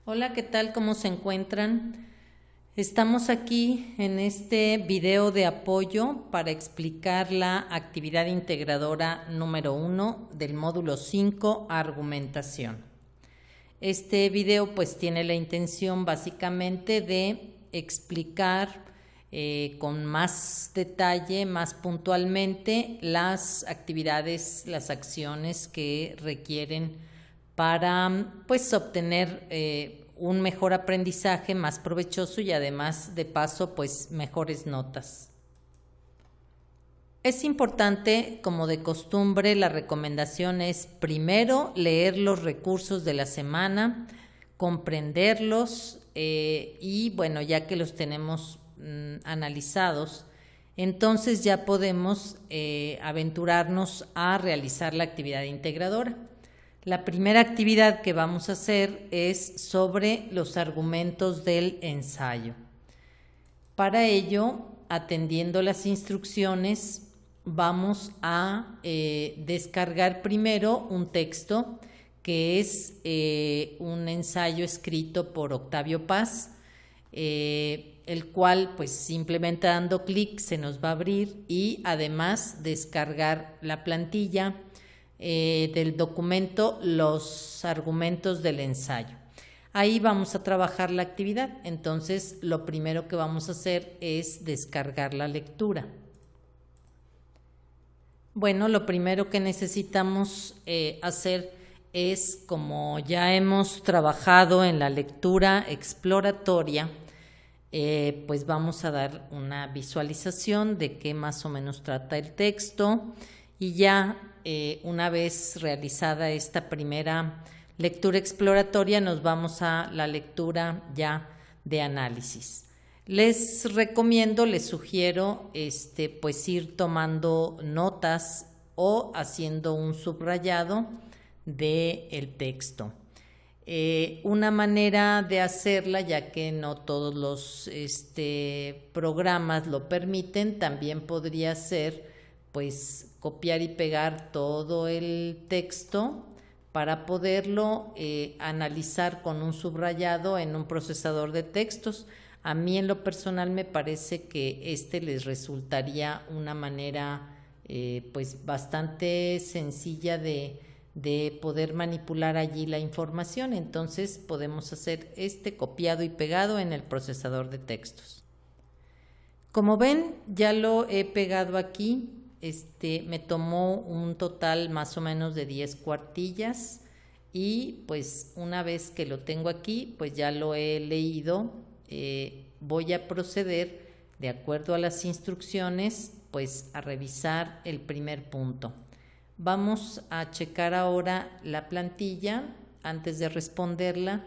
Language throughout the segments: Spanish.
Hola, ¿qué tal? ¿Cómo se encuentran? Estamos aquí en este video de apoyo para explicar la actividad integradora número 1 del módulo 5, argumentación. Este video pues tiene la intención básicamente de explicar con más detalle, más puntualmente, las actividades, las acciones que requieren para pues obtener un mejor aprendizaje, más provechoso y además de paso pues mejores notas. Es importante, como de costumbre, la recomendación es primero leer los recursos de la semana, comprenderlos y bueno, ya que los tenemos analizados, entonces ya podemos aventurarnos a realizar la actividad integradora. La primera actividad que vamos a hacer es sobre los argumentos del ensayo. Para ello, atendiendo las instrucciones, vamos a descargar primero un texto que es un ensayo escrito por Octavio Paz, el cual pues simplemente dando clic se nos va a abrir y además descargar la plantilla del documento los argumentos del ensayo. Ahí vamos a trabajar la actividad. Entonces, lo primero que vamos a hacer es descargar la lectura. Bueno, lo primero que necesitamos hacer es, como ya hemos trabajado en la lectura exploratoria, pues vamos a dar una visualización de qué más o menos trata el texto y ya una vez realizada esta primera lectura exploratoria nos vamos a la lectura ya de análisis. Les recomiendo, les sugiero pues ir tomando notas o haciendo un subrayado del texto. Una manera de hacerla, ya que no todos los programas lo permiten, también podría ser pues copiar y pegar todo el texto para poderlo analizar con un subrayado en un procesador de textos. A mí en lo personal me parece que les resultaría una manera pues bastante sencilla de poder manipular allí la información. Entonces podemos hacer copiado y pegado en el procesador de textos. Como ven, ya lo he pegado aquí. Me tomó un total más o menos de 10 cuartillas y pues una vez que lo tengo aquí, pues ya lo he leído. Voy a proceder, de acuerdo a las instrucciones, pues a revisar el primer punto. Vamos a checar ahora la plantilla. Antes de responderla,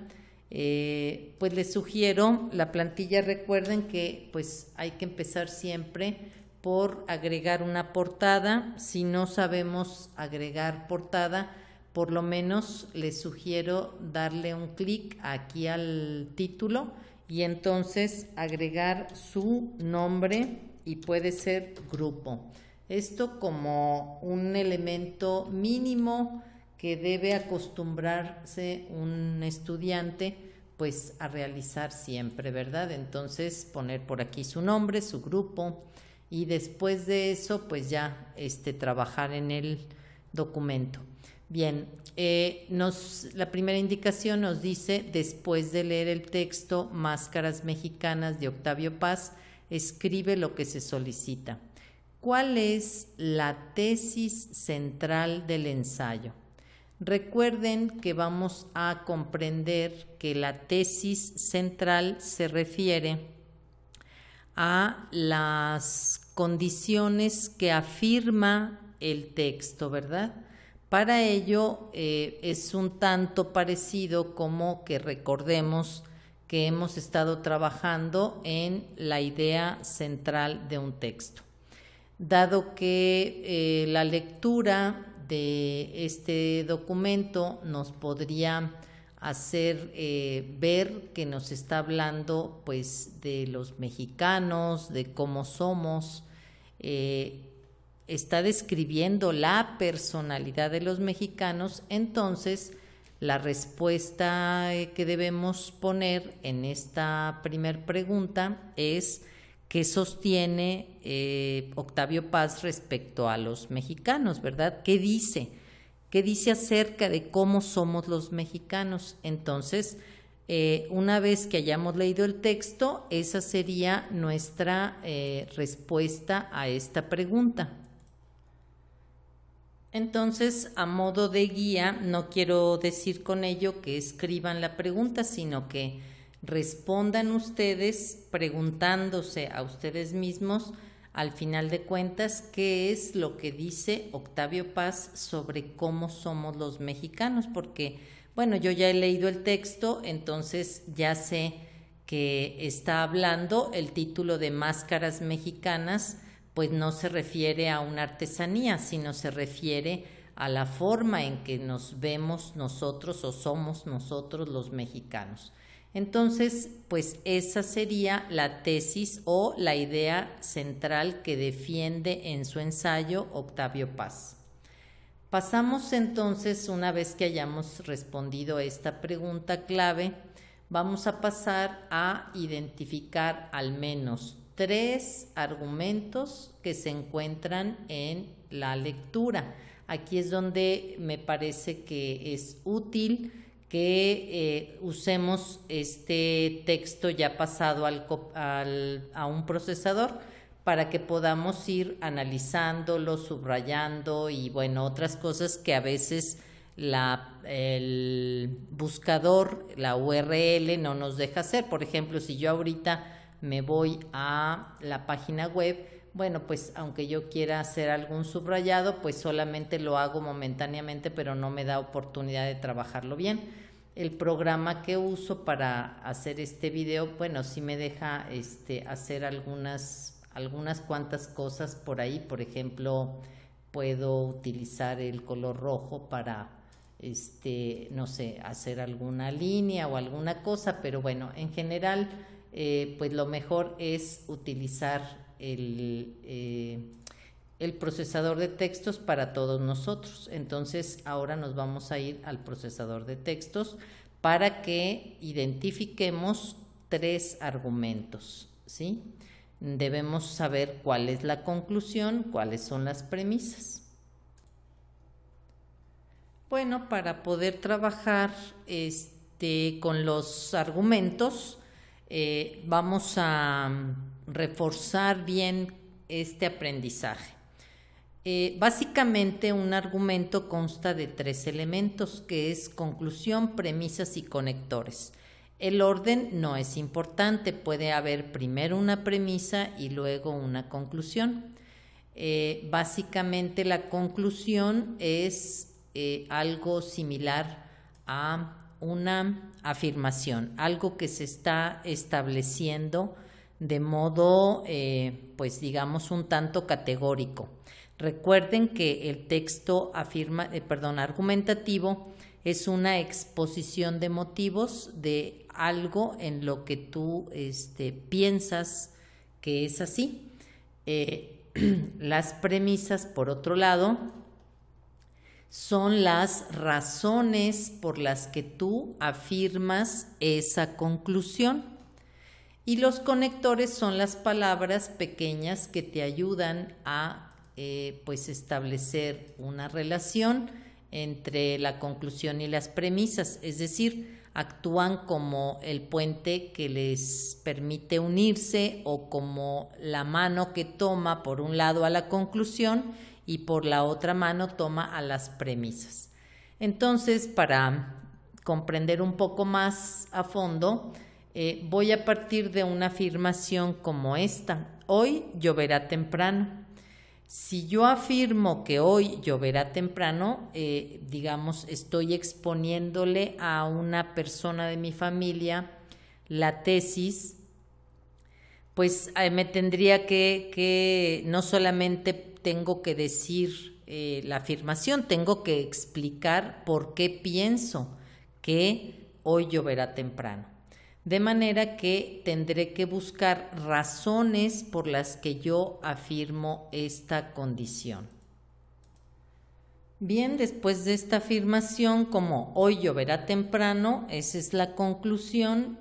pues les sugiero la plantilla. Recuerden que pues hay que empezar siempre por agregar una portada. Si no sabemos agregar portada, por lo menos les sugiero darle un clic aquí al título y entonces agregar su nombre y puede ser grupo. Esto como un elemento mínimo que debe acostumbrarse un estudiante pues a realizar siempre, ¿verdad? Entonces poner por aquí su nombre, su grupo y después de eso pues ya trabajar en el documento. Bien, la primera indicación nos dice: después de leer el texto Máscaras Mexicanas de Octavio Paz, escribe lo que se solicita. ¿Cuál es la tesis central del ensayo? Recuerden que vamos a comprender que la tesis central se refiere a las condiciones que afirma el texto, ¿verdad? Para ello es un tanto parecido como que recordemos que hemos estado trabajando en la idea central de un texto. Dado que la lectura de este documento nos podría hacer ver que nos está hablando pues de los mexicanos, de cómo somos, está describiendo la personalidad de los mexicanos, entonces La respuesta que debemos poner en esta primer pregunta es: ¿qué sostiene Octavio Paz respecto a los mexicanos, verdad? ¿Qué dice? ¿Qué dice acerca de cómo somos los mexicanos? Entonces, una vez que hayamos leído el texto, esa sería nuestra respuesta a esta pregunta. Entonces, a modo de guía, no quiero decir con ello que escriban la pregunta, sino que respondan ustedes preguntándose a ustedes mismos, al final de cuentas, qué es lo que dice Octavio Paz sobre cómo somos los mexicanos, porque, bueno, yo ya he leído el texto, entonces ya sé que está hablando. El título de Máscaras Mexicanas pues no se refiere a una artesanía, sino se refiere a la forma en que nos vemos nosotros o somos nosotros los mexicanos. Entonces, pues esa sería la tesis o la idea central que defiende en su ensayo Octavio Paz. Pasamos entonces, una vez que hayamos respondido esta pregunta clave, vamos a pasar a identificar al menos 3 argumentos que se encuentran en la lectura. Aquí es donde me parece que es útil que usemos este texto ya pasado a un procesador para que podamos ir analizándolo, subrayando y bueno, otras cosas que a veces el buscador, la URL no nos deja hacer. Por ejemplo, si yo ahorita me voy a la página web, bueno, pues aunque yo quiera hacer algún subrayado, pues solamente lo hago momentáneamente, pero no me da oportunidad de trabajarlo bien. El programa que uso para hacer este video, bueno, sí me deja hacer algunas cuantas cosas por ahí. Por ejemplo, puedo utilizar el color rojo para no sé, hacer alguna línea o alguna cosa, pero bueno, en general pues lo mejor es utilizar el procesador de textos para todos nosotros. Entonces ahora nos vamos a ir al procesador de textos para que identifiquemos 3 argumentos, ¿sí? Debemos saber cuál es la conclusión, cuáles son las premisas. Bueno, para poder trabajar con los argumentos, vamos a reforzar bien este aprendizaje. Básicamente un argumento consta de 3 elementos, que es conclusión, premisas y conectores. El orden no es importante, puede haber primero una premisa y luego una conclusión. Básicamente la conclusión es algo similar a una afirmación, algo que se está estableciendo de modo, pues digamos, un tanto categórico. Recuerden que el texto argumentativo es una exposición de motivos de algo en lo que tú piensas que es así. Las premisas, por otro lado, son las razones por las que tú afirmas esa conclusión. Y los conectores son las palabras pequeñas que te ayudan a pues establecer una relación entre la conclusión y las premisas, es decir, actúan como el puente que les permite unirse o como la mano que toma por un lado a la conclusión y por la otra mano toma a las premisas. Entonces, para comprender un poco más a fondo, voy a partir de una afirmación como esta: hoy lloverá temprano. Si yo afirmo que hoy lloverá temprano, digamos, estoy exponiéndole a una persona de mi familia la tesis, pues me tendría que no solamente tengo que decir la afirmación, tengo que explicar por qué pienso que hoy lloverá temprano. De manera que tendré que buscar razones por las que yo afirmo esta condición. Bien, después de esta afirmación, como hoy lloverá temprano, esa es la conclusión,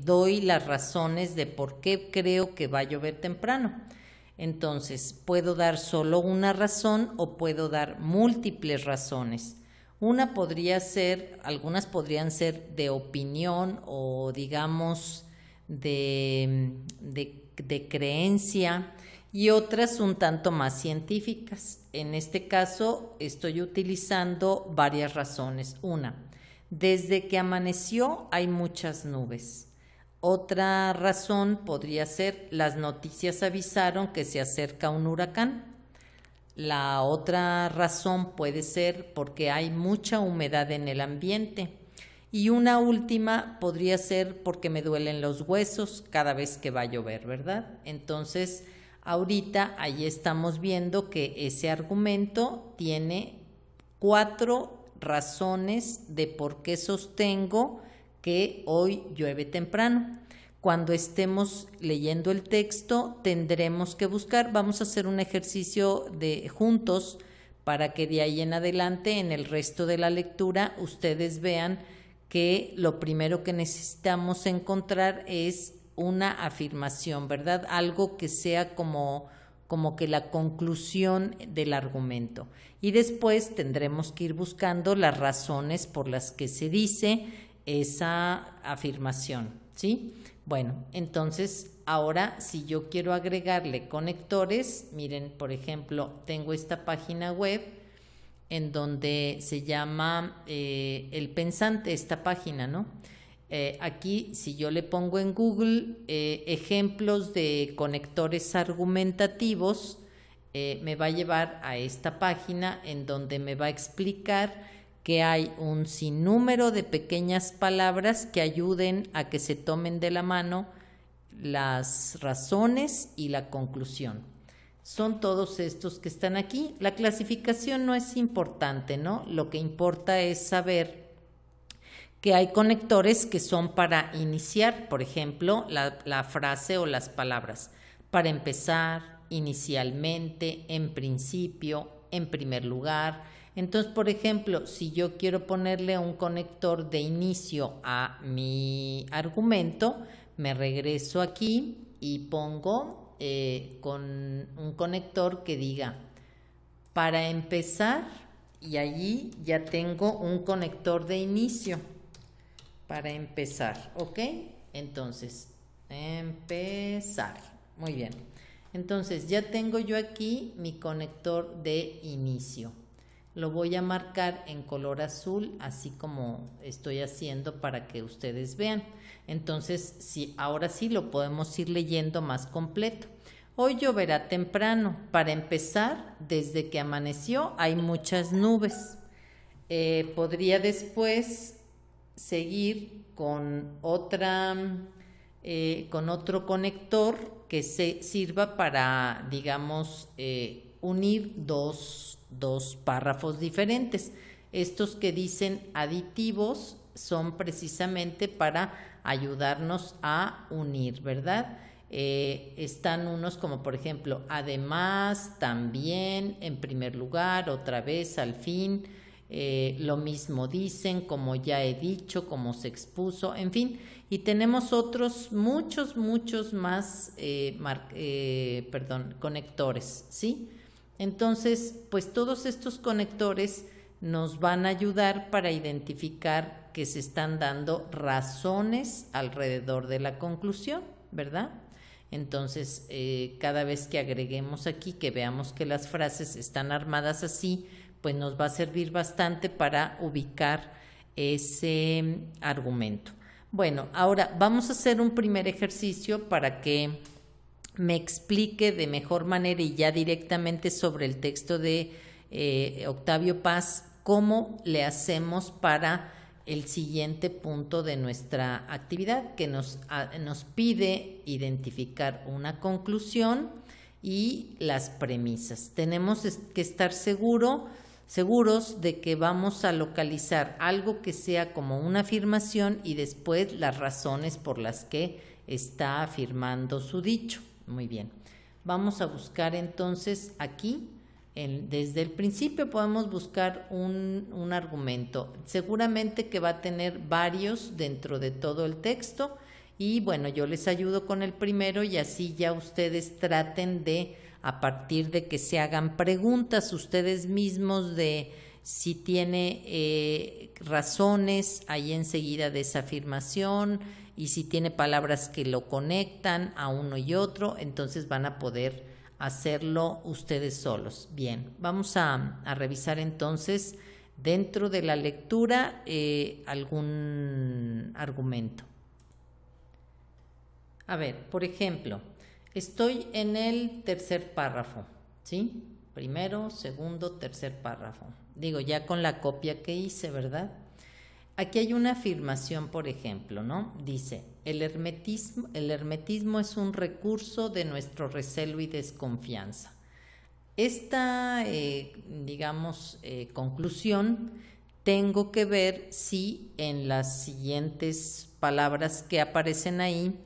doy las razones de por qué creo que va a llover temprano. Entonces, puedo dar solo una razón o puedo dar múltiples razones. Una podría ser, algunas podrían ser de opinión o digamos de creencia, y otras un tanto más científicas. En este caso estoy utilizando varias razones. Una, desde que amaneció hay muchas nubes. Otra razón podría ser las noticias avisaron que se acerca un huracán. La otra razón puede ser porque hay mucha humedad en el ambiente. Y una última podría ser porque me duelen los huesos cada vez que va a llover, ¿verdad? Entonces, ahorita ahí estamos viendo que ese argumento tiene 4 razones de por qué sostengo que hoy llueve temprano. Cuando estemos leyendo el texto tendremos que buscar, vamos a hacer un ejercicio juntos para que de ahí en adelante en el resto de la lectura ustedes vean que lo primero que necesitamos encontrar es una afirmación, ¿verdad? Algo que sea como que la conclusión del argumento. Y después tendremos que ir buscando las razones por las que se dice esa afirmación, ¿sí? Bueno, entonces ahora si yo quiero agregarle conectores, miren, por ejemplo, tengo esta página web en donde se llama El Pensante, esta página, ¿no? Aquí, si yo le pongo en Google ejemplos de conectores argumentativos, me va a llevar a esta página en donde me va a explicar que hay un sinnúmero de pequeñas palabras que ayuden a que se tomen de la mano las razones y la conclusión. Son todos estos que están aquí. La clasificación no es importante, ¿no? Lo que importa es saber que hay conectores que son para iniciar, por ejemplo, la frase o las palabras. Para empezar, inicialmente, en principio, en primer lugar. Entonces, por ejemplo, si yo quiero ponerle un conector de inicio a mi argumento, me regreso aquí y pongo con un conector que diga para empezar, y allí ya tengo un conector de inicio. Para empezar, ¿ok? Entonces, empezar. Muy bien. Entonces, ya tengo yo aquí mi conector de inicio. Lo voy a marcar en color azul, así como estoy haciendo para que ustedes vean. Entonces, sí, ahora sí lo podemos ir leyendo más completo. Hoy lloverá temprano. Para empezar, desde que amaneció hay muchas nubes. Podría después seguir con otro conector que sirva para, digamos, unir dos párrafos diferentes. Estos que dicen aditivos son precisamente para ayudarnos a unir, ¿verdad? Están unos como por ejemplo, además, también, en primer lugar, otra vez, al fin. Lo mismo dicen, como ya he dicho, como se expuso, en fin, y tenemos otros muchos más conectores, ¿sí? Entonces, pues todos estos conectores nos van a ayudar para identificar que se están dando razones alrededor de la conclusión, ¿verdad? Entonces, cada vez que agreguemos aquí, que veamos que las frases están armadas así, pues nos va a servir bastante para ubicar ese argumento. Bueno, ahora vamos a hacer un primer ejercicio para que me explique de mejor manera y ya directamente sobre el texto de Octavio Paz, cómo le hacemos para el siguiente punto de nuestra actividad, que nos pide identificar una conclusión y las premisas. Tenemos que estar seguros de que vamos a localizar algo que sea como una afirmación y después las razones por las que está afirmando su dicho. Muy bien. Vamos a buscar entonces aquí Desde el principio podemos buscar un argumento, seguramente que va a tener varios dentro de todo el texto, y bueno, yo les ayudo con el primero y así ya ustedes traten de, a partir de que se hagan preguntas ustedes mismos de si tiene razones ahí enseguida de esa afirmación, y si tiene palabras que lo conectan a uno y otro, entonces van a poder hacerlo ustedes solos. Bien, vamos a revisar entonces dentro de la lectura algún argumento. A ver, por ejemplo, estoy en el tercer párrafo, ¿sí? Primero, segundo, tercer párrafo. Digo, ya con la copia que hice, ¿verdad? Aquí hay una afirmación, por ejemplo, ¿no? Dice, el hermetismo es un recurso de nuestro recelo y desconfianza. Esta, conclusión tengo que ver si en las siguientes palabras que aparecen ahí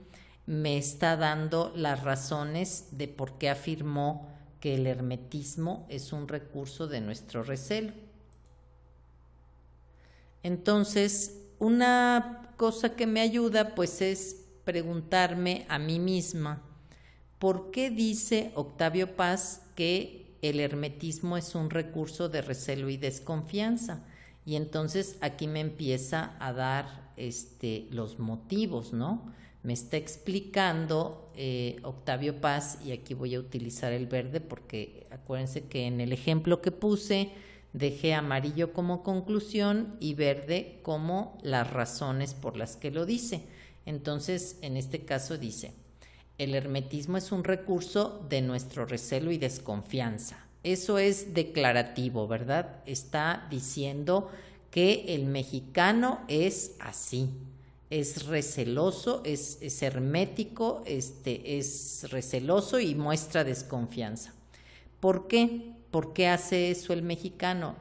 me está dando las razones de por qué afirmó que el hermetismo es un recurso de nuestro recelo. Entonces, una cosa que me ayuda pues es preguntarme a mí misma, ¿por qué dice Octavio Paz que el hermetismo es un recurso de recelo y desconfianza? Y entonces aquí me empieza a dar los motivos, ¿no? Me está explicando Octavio Paz, y aquí voy a utilizar el verde porque acuérdense que en el ejemplo que puse dejé amarillo como conclusión y verde como las razones por las que lo dice. Entonces, en este caso dice, el hermetismo es un recurso de nuestro recelo y desconfianza. Eso es declarativo, ¿verdad? Está diciendo que el mexicano es así, es receloso, es hermético, es receloso y muestra desconfianza. ¿Por qué? ¿Por qué hace eso el mexicano?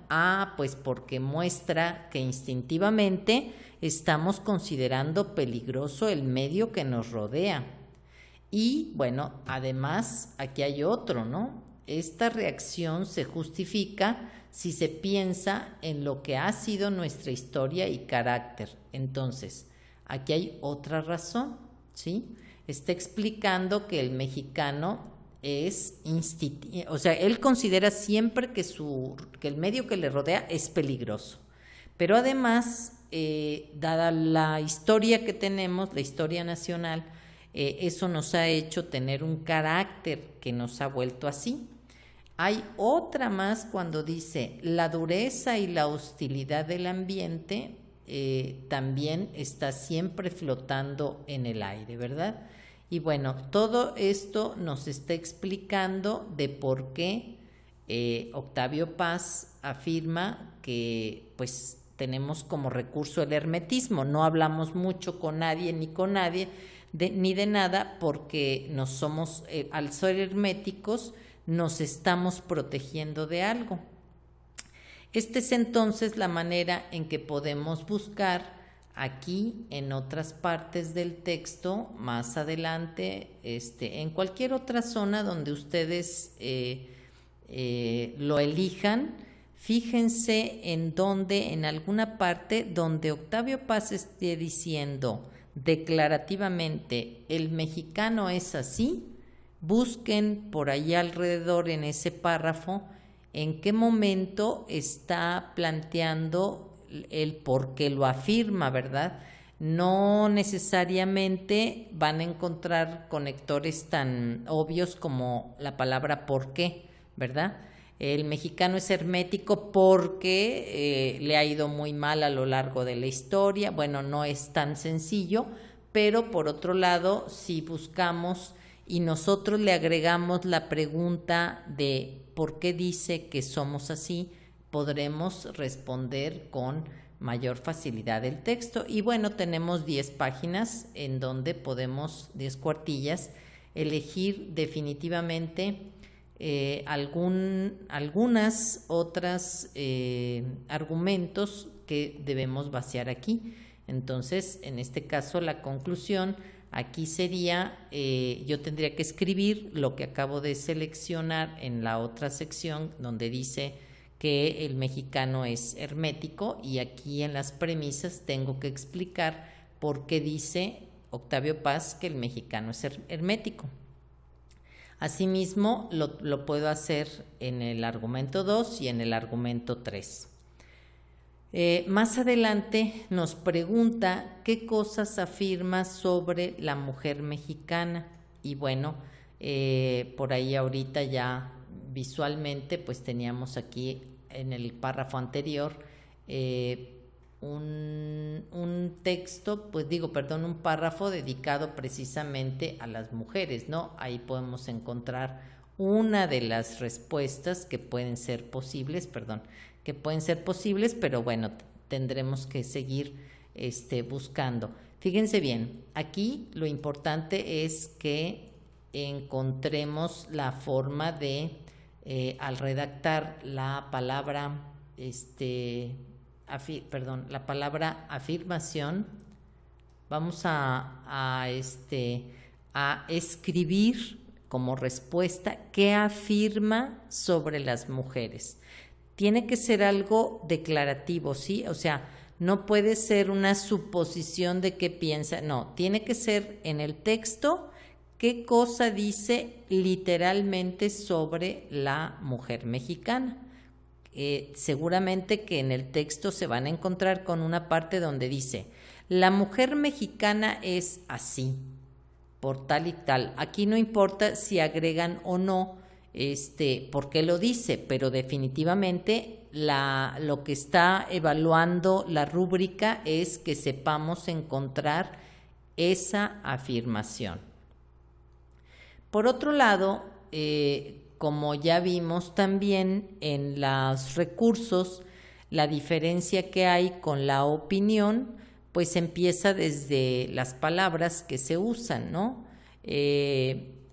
Pues porque muestra que instintivamente estamos considerando peligroso el medio que nos rodea. Y bueno, además aquí hay otro, ¿no? Esta reacción se justifica si se piensa en lo que ha sido nuestra historia y carácter. Entonces, aquí hay otra razón, ¿sí? Está explicando que el mexicano él considera siempre que el medio que le rodea es peligroso. Pero además, dada la historia que tenemos, la historia nacional, eso nos ha hecho tener un carácter que nos ha vuelto así. Hay otra más cuando dice, la dureza y la hostilidad del ambiente también está siempre flotando en el aire, ¿verdad? Y bueno, todo esto nos está explicando de por qué Octavio Paz afirma que pues tenemos como recurso el hermetismo. No hablamos mucho con nadie ni con nadie ni de nada porque al ser herméticos nos estamos protegiendo de algo. Esta es entonces la manera en que podemos buscar aquí en otras partes del texto, más adelante, en cualquier otra zona donde ustedes lo elijan, fíjense en alguna parte donde Octavio Paz esté diciendo declarativamente, el mexicano es así, busquen por ahí alrededor en ese párrafo en qué momento está planteando el por qué lo afirma, ¿verdad? No necesariamente van a encontrar conectores tan obvios como la palabra por qué, ¿verdad? El mexicano es hermético porque le ha ido muy mal a lo largo de la historia. Bueno, no es tan sencillo, pero por otro lado, si buscamos y nosotros le agregamos la pregunta de por qué dice que somos así, podremos responder con mayor facilidad el texto. Y bueno, tenemos 10 páginas en donde podemos, 10 cuartillas, elegir definitivamente algunas otras argumentos que debemos vaciar aquí. Entonces, en este caso, la conclusión aquí sería, yo tendría que escribir lo que acabo de seleccionar en la otra sección donde dice que el mexicano es hermético, y aquí en las premisas tengo que explicar por qué dice Octavio Paz que el mexicano es hermético. Asimismo, lo puedo hacer en el argumento 2 y en el argumento 3. Más adelante nos pregunta qué cosas afirma sobre la mujer mexicana, y bueno, por ahí ahorita ya visualmente pues teníamos aquí en el párrafo anterior un texto, un párrafo dedicado precisamente a las mujeres, ¿no? Ahí podemos encontrar una de las respuestas que pueden ser posibles, pero bueno, tendremos que seguir buscando. Fíjense bien, aquí lo importante es que encontremos la forma de, al redactar la palabra, la palabra afirmación, vamos a escribir como respuesta qué afirma sobre las mujeres. Tiene que ser algo declarativo, ¿sí? O sea, no puede ser una suposición de qué piensa, no, tiene que ser en el texto qué cosa dice literalmente sobre la mujer mexicana. Seguramente que en el texto se van a encontrar con una parte donde dice, la mujer mexicana es así, por tal y tal. Aquí no importa si agregan o no por qué lo dice, pero definitivamente lo que está evaluando la rúbrica es que sepamos encontrar esa afirmación. Por otro lado, como ya vimos también en los recursos, la diferencia que hay con la opinión, pues empieza desde las palabras que se usan, ¿no?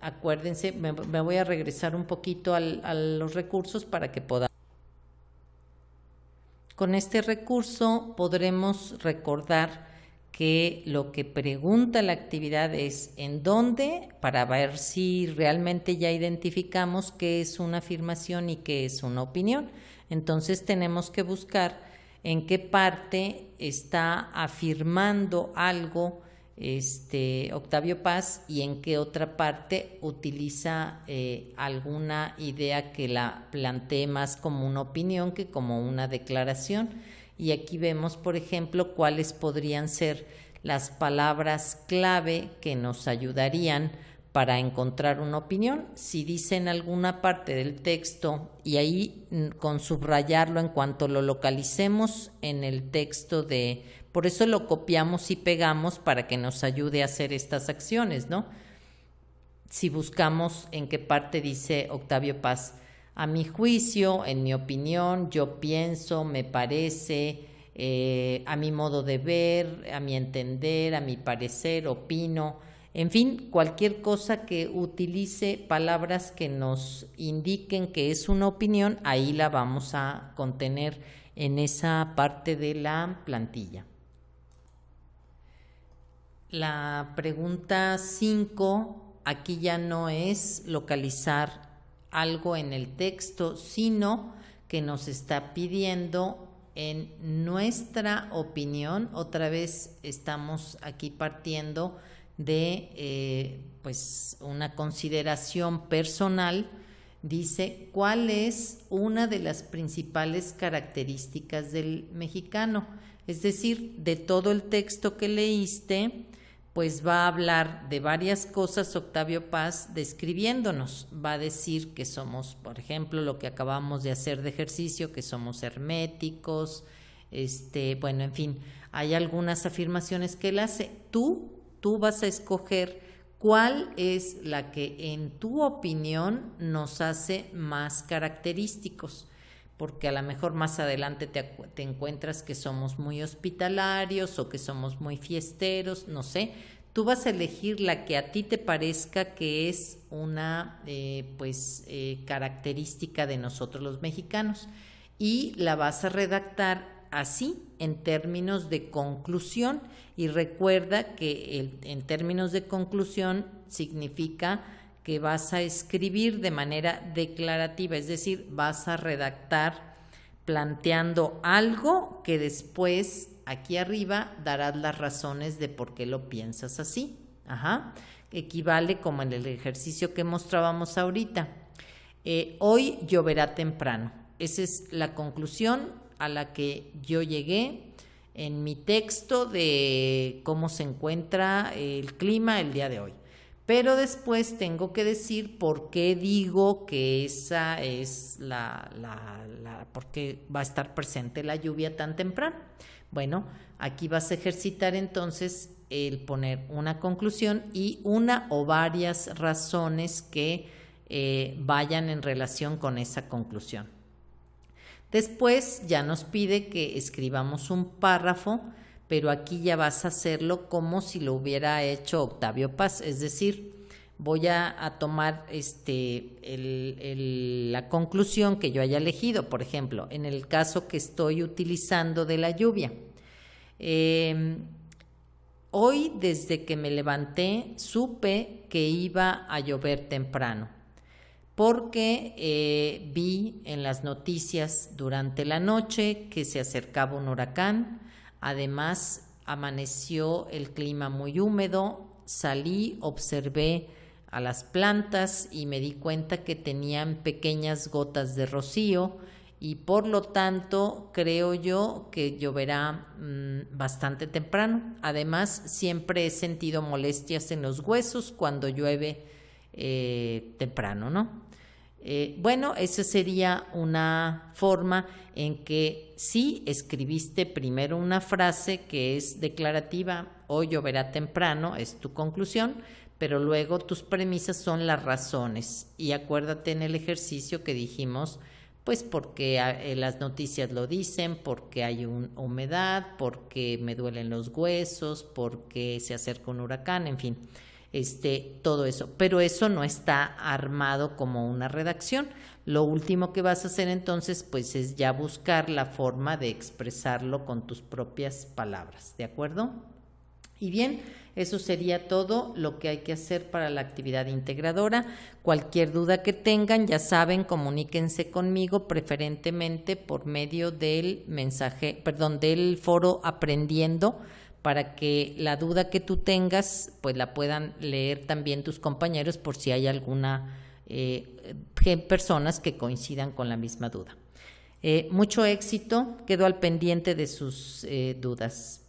Acuérdense, me voy a regresar un poquito a los recursos para que podamos. Con este recurso podremos recordar que lo que pregunta la actividad es ¿en dónde? Para ver si realmente ya identificamos qué es una afirmación y qué es una opinión. Entonces tenemos que buscar en qué parte está afirmando algo Octavio Paz y en qué otra parte utiliza alguna idea que la plantee más como una opinión que como una declaración. Y aquí vemos, por ejemplo, cuáles podrían ser las palabras clave que nos ayudarían para encontrar una opinión. Si dice en alguna parte del texto, y ahí con subrayarlo en cuanto lo localicemos en el texto por eso lo copiamos y pegamos para que nos ayude a hacer estas acciones, ¿no? Si buscamos en qué parte dice Octavio Paz, a mi juicio, en mi opinión, yo pienso, me parece, a mi modo de ver, a mi entender, a mi parecer, opino, en fin, cualquier cosa que utilice palabras que nos indiquen que es una opinión, ahí la vamos a contener en esa parte de la plantilla. La pregunta 5, aquí ya no es localizar algo en el texto, sino que nos está pidiendo en nuestra opinión. Otra vez estamos aquí partiendo de pues una consideración personal. Dice, ¿cuál es una de las principales características del mexicano? Es decir, de todo el texto que leíste, pues va a hablar de varias cosas Octavio Paz describiéndonos. Va a decir que somos, por ejemplo, lo que acabamos de hacer de ejercicio, que somos herméticos, bueno, en fin, hay algunas afirmaciones que él hace. Tú vas a escoger cuál es la que en tu opinión nos hace más característicos, porque a lo mejor más adelante te encuentras que somos muy hospitalarios o que somos muy fiesteros, no sé. Tú vas a elegir la que a ti te parezca que es una característica de nosotros los mexicanos y la vas a redactar así en términos de conclusión, y recuerda que en términos de conclusión significa que vas a escribir de manera declarativa, es decir, vas a redactar planteando algo que después aquí arriba darás las razones de por qué lo piensas así. Equivale como en el ejercicio que mostrábamos ahorita. Hoy lloverá temprano. Esa es la conclusión a la que yo llegué en mi texto de cómo se encuentra el clima el día de hoy. Pero después tengo que decir por qué digo que esa es por qué va a estar presente la lluvia tan temprano. Bueno, aquí vas a ejercitar entonces el poner una conclusión y una o varias razones que vayan en relación con esa conclusión. Después ya nos pide que escribamos un párrafo, pero aquí ya vas a hacerlo como si lo hubiera hecho Octavio Paz, es decir, voy a tomar la conclusión que yo haya elegido, por ejemplo, en el caso que estoy utilizando de la lluvia. Hoy, desde que me levanté, supe que iba a llover temprano, porque vi en las noticias durante la noche que se acercaba un huracán. Además, amaneció el clima muy húmedo, salí, observé a las plantas y me di cuenta que tenían pequeñas gotas de rocío y por lo tanto creo yo que lloverá bastante temprano. Además, siempre he sentido molestias en los huesos cuando llueve temprano, ¿no? Bueno, esa sería una forma en que sí escribiste primero una frase que es declarativa, hoy lloverá temprano, es tu conclusión, pero luego tus premisas son las razones. Y acuérdate en el ejercicio que dijimos, pues porque las noticias lo dicen, porque hay humedad, porque me duelen los huesos, porque se acerca un huracán, en fin. Todo eso, pero eso no está armado como una redacción. Lo último que vas a hacer entonces pues es ya buscar la forma de expresarlo con tus propias palabras, ¿de acuerdo? Y bien, eso sería todo lo que hay que hacer para la actividad integradora. Cualquier duda que tengan, ya saben, comuníquense conmigo, preferentemente por medio del del foro Aprendiendo, para que la duda que tú tengas pues la puedan leer también tus compañeros por si hay alguna personas que coincidan con la misma duda. Mucho éxito, quedo al pendiente de sus dudas.